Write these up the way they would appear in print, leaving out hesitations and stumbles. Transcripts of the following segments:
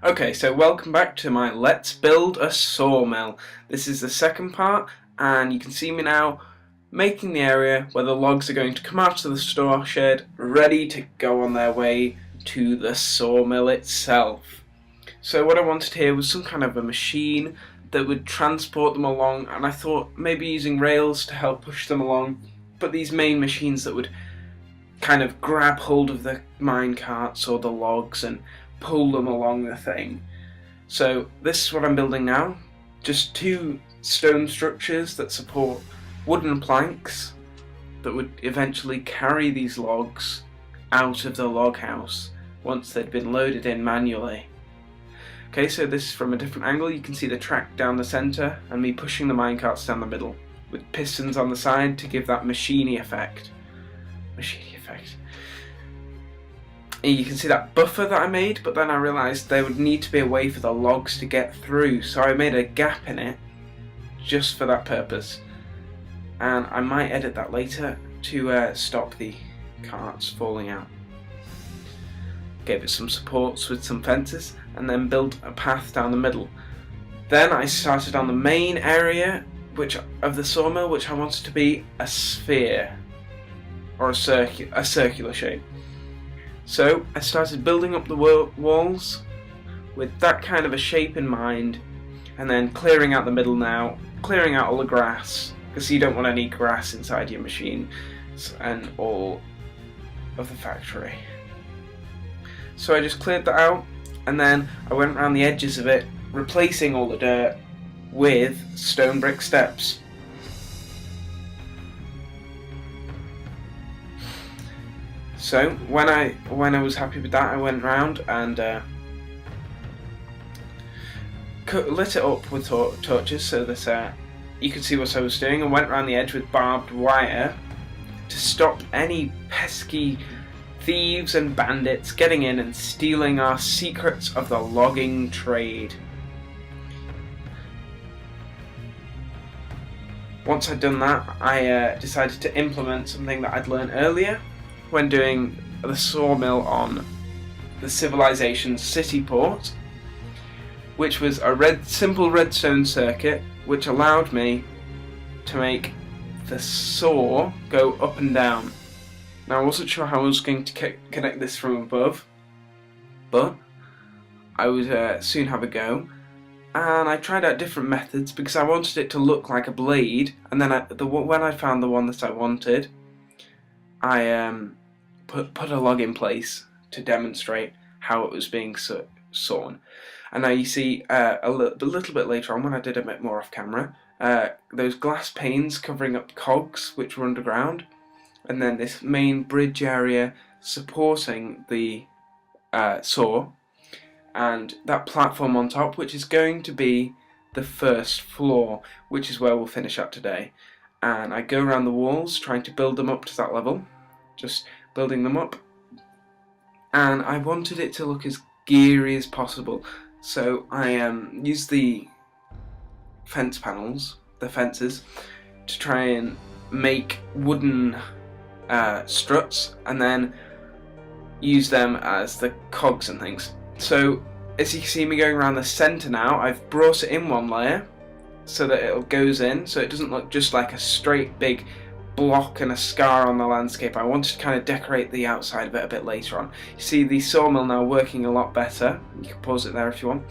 Okay, so welcome back to my Let's Build a Sawmill. This is the second part, and you can see me now making the area where the logs are going to come out of the store shed, ready to go on their way to the sawmill itself. So what I wanted here was some kind of a machine that would transport them along, and I thought maybe using rails to help push them along, but these main machines that would kind of grab hold of the mine carts or the logs and pull them along the thing. So this is what I'm building now. Just two stone structures that support wooden planks that would eventually carry these logs out of the log house once they'd been loaded in manually. Okay, so this is from a different angle. You can see the track down the centre and me pushing the minecarts down the middle with pistons on the side to give that machiney effect. You can see that buffer that I made, but then I realised there would need to be a way for the logs to get through, so I made a gap in it just for that purpose. And I might edit that later to stop the carts falling out. Gave it some supports with some fences and then built a path down the middle. Then I started on the main area of the sawmill, which I wanted to be a sphere or a circular shape. So I started building up the walls with that kind of a shape in mind, and then clearing out the middle now, clearing out all the grass, because you don't want any grass inside your machine and all of the factory. So I just cleared that out, and then I went around the edges of it, replacing all the dirt with stone brick steps. So when I was happy with that, I went round and lit it up with torches so that you could see what I was doing, and went around the edge with barbed wire to stop any pesky thieves and bandits getting in and stealing our secrets of the logging trade. Once I'd done that, I decided to implement something that I'd learned earlier when doing the sawmill on the civilization's city port, which was a simple redstone circuit which allowed me to make the saw go up and down. Now I wasn't sure how I was going to connect this from above, but I would soon have a go, and I tried out different methods because I wanted it to look like a blade, and then when I found the one that I wanted, I put a log in place to demonstrate how it was being sawn. And now you see a little bit later on, when I did a bit more off camera, those glass panes covering up cogs which were underground, and then this main bridge area supporting the saw, and that platform on top, which is going to be the first floor, which is where we'll finish up today. And I go around the walls trying to build them up to that level, just building them up, and I wanted it to look as geary as possible, so I used the fence panels, the fences, to try and make wooden struts and then use them as the cogs and things. So as you can see me going around the centre now, I've brought it in one layer so that it goes in, so it doesn't look just like a straight big block and a scar on the landscape. I wanted to kind of decorate the outside of it a bit later on. You see the sawmill now working a lot better. You can pause it there if you want,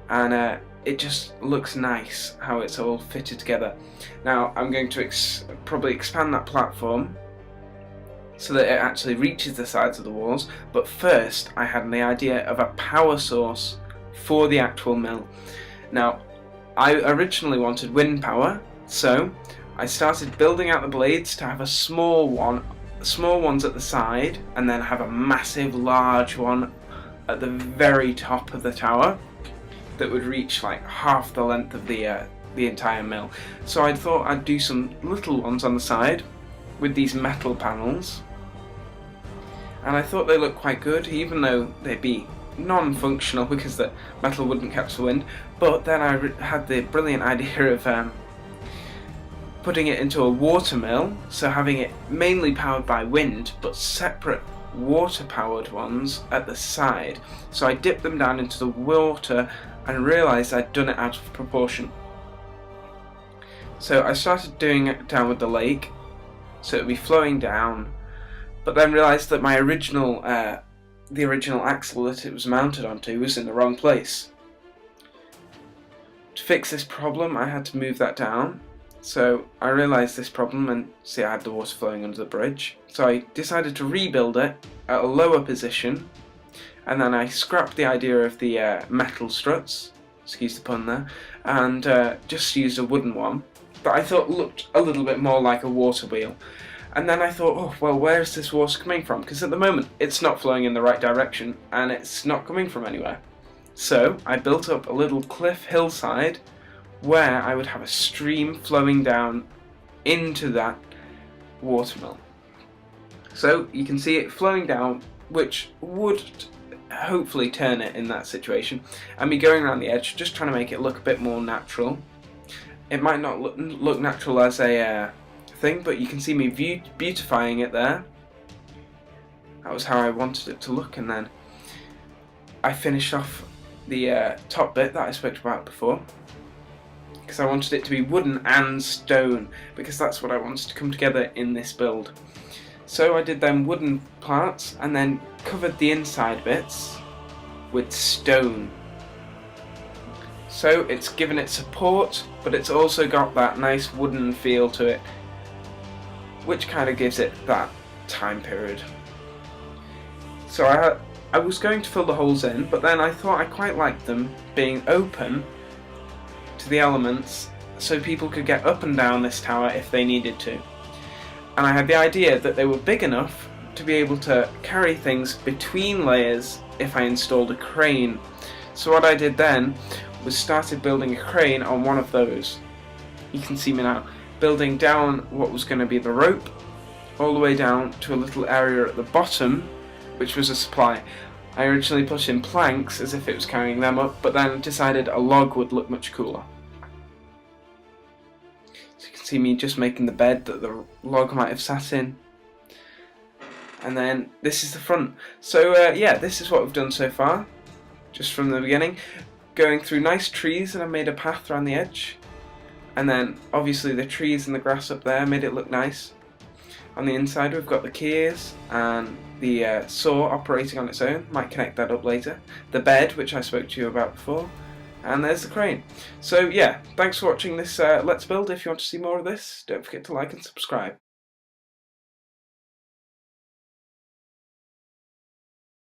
and it just looks nice how it's all fitted together. Now I'm going to probably expand that platform so that it actually reaches the sides of the walls, but first I had the idea of a power source for the actual mill. Now I originally wanted wind power, so I started building out the blades to have small ones at the side, and then have a massive large one at the very top of the tower that would reach like half the length of the entire mill. So I thought I'd do some little ones on the side with these metal panels, and I thought they looked quite good, even though they'd be non-functional because the metal wouldn't catch the wind. But then I had the brilliant idea of putting it into a water mill, so having it mainly powered by wind but separate water-powered ones at the side. So I dipped them down into the water and realised I'd done it out of proportion. So I started doing it down with the lake, so it would be flowing down, but then realised that my original, the original axle that it was mounted onto was in the wrong place. To fix this problem, I had to move that down. So I realised this problem, and see, I had the water flowing under the bridge. So I decided to rebuild it at a lower position, and then I scrapped the idea of the metal struts, excuse the pun there, and just used a wooden one that I thought looked a little bit more like a water wheel. And then I thought, oh well, where is this water coming from? Because at the moment it's not flowing in the right direction and it's not coming from anywhere. So I built up a little cliff hillside where I would have a stream flowing down into that watermill. So you can see it flowing down, which would hopefully turn it in that situation, and me going around the edge, just trying to make it look a bit more natural. It might not look natural as a thing, but you can see me beautifying it there. That was how I wanted it to look, and then I finished off the top bit that I spoke about before, because I wanted it to be wooden and stone, because that's what I wanted to come together in this build. So I did them wooden parts and then covered the inside bits with stone. So it's given it support, but it's also got that nice wooden feel to it, which kind of gives it that time period. So I was going to fill the holes in, but then I thought I quite liked them being open to the elements so people could get up and down this tower if they needed to. And I had the idea that they were big enough to be able to carry things between layers if I installed a crane. So what I did then was started building a crane on one of those. You can see me now building down what was going to be the rope all the way down to a little area at the bottom which was a supply. I originally put in planks as if it was carrying them up, but then decided a log would look much cooler. So you can see me just making the bed that the log might have sat in. And then this is the front. So yeah, this is what we've done so far, just from the beginning. Going through nice trees, and I made a path around the edge. And then obviously the trees and the grass up there made it look nice. On the inside we've got the keys and the saw operating on its own, might connect that up later. The bed, which I spoke to you about before. And there's the crane. So yeah, thanks for watching this Let's Build. If you want to see more of this, don't forget to like and subscribe.